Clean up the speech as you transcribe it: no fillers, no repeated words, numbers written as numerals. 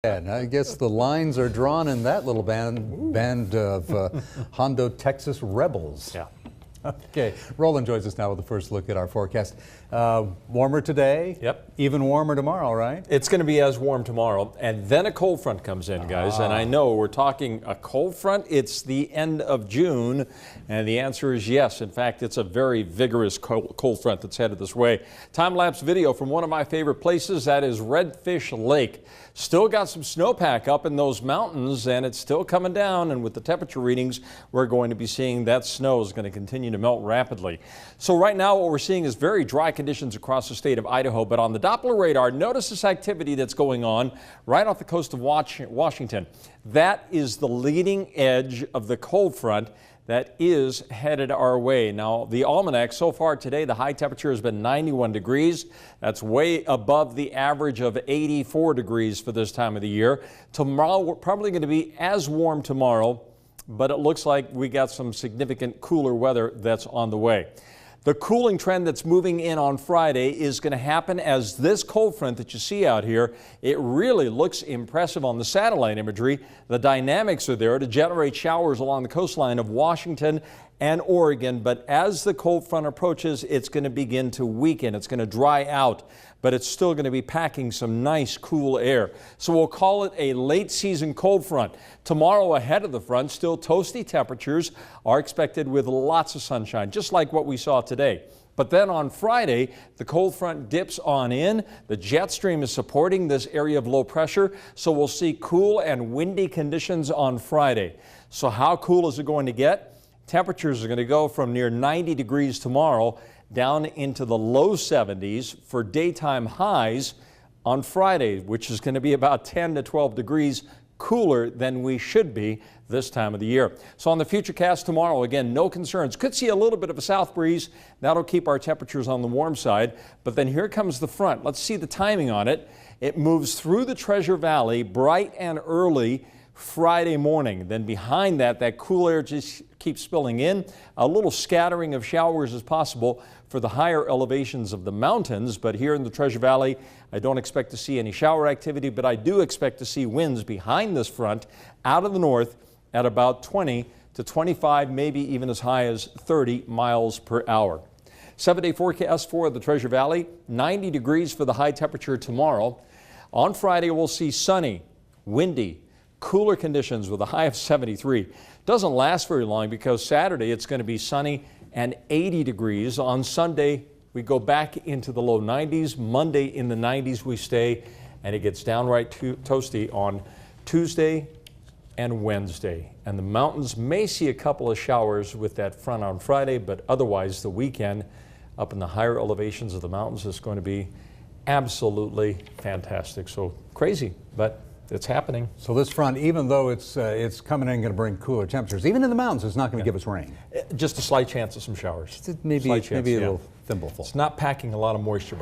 And I guess the lines are drawn in that little band of Hondo, Texas rebels. Yeah. Okay, Roland joins us now with the first look at our forecast. Warmer today. Yep. Even warmer tomorrow, right? It's going to be as warm tomorrow, and then a cold front comes in, guys. And I know we're talking a cold front. It's the end of June, and the answer is yes. In fact, it's a very vigorous cold front that's headed this way. Time-lapse video from one of my favorite places, that is Redfish Lake. Still got some snowpack up in those mountains, and it's still coming down. And with the temperature readings, we're going to be seeing that snow is going to continue to melt rapidly. So right now, what we're seeing is very dry conditions across the state of Idaho. But on the Doppler radar, notice this activity that's going on right off the coast of Washington. That is the leading edge of the cold front that is headed our way. Now, the almanac so far today, the high temperature has been 91 degrees. That's way above the average of 84 degrees for this time of the year. Tomorrow, we're probably going to be as warm tomorrow, but it looks like we got some significant cooler weather that's on the way. The cooling trend that's moving in on Friday is going to happen as this cold front that you see out here, it really looks impressive on the satellite imagery. The dynamics are there to generate showers along the coastline of Washington and Oregon, but as the cold front approaches, it's going to begin to weaken. It's going to dry out, but it's still going to be packing some nice cool air. So we'll call it a late season cold front. Tomorrow ahead of the front, still toasty temperatures are expected with lots of sunshine, just like what we saw today. But then on Friday, the cold front dips on in. The jet stream is supporting this area of low pressure, so we'll see cool and windy conditions on Friday. So how cool is it going to get? Temperatures are going to go from near 90 degrees tomorrow down into the low 70s for daytime highs on Friday, which is going to be about 10 to 12 degrees cooler than we should be this time of the year. So on the Futurecast tomorrow, again, no concerns. Could see a little bit of a south breeze. That'll keep our temperatures on the warm side. But then here comes the front. Let's see the timing on it. It moves through the Treasure Valley bright and early Friday morning. Then behind that, that cool air just keeps spilling in. A little scattering of showers is possible for the higher elevations of the mountains, but here in the Treasure Valley, I don't expect to see any shower activity, but I do expect to see winds behind this front out of the north at about 20 to 25, maybe even as high as 30 miles per hour. 7-day forecast for the Treasure Valley, 90 degrees for the high temperature tomorrow. On Friday, we'll see sunny, windy, cooler conditions with a high of 73. Doesn't last very long because Saturday it's going to be sunny and 80 degrees. On Sunday, we go back into the low 90s. Monday in the 90s we stay, and it gets downright toasty on Tuesday and Wednesday. And the mountains may see a couple of showers with that front on Friday, but otherwise the weekend up in the higher elevations of the mountains is going to be absolutely fantastic. So crazy, but it's happening. So this front, even though it's coming in, going to bring cooler temperatures, even in the mountains, it's not going to give us rain. Just a slight chance of some showers. Maybe a little thimbleful. It's not packing a lot of moisture.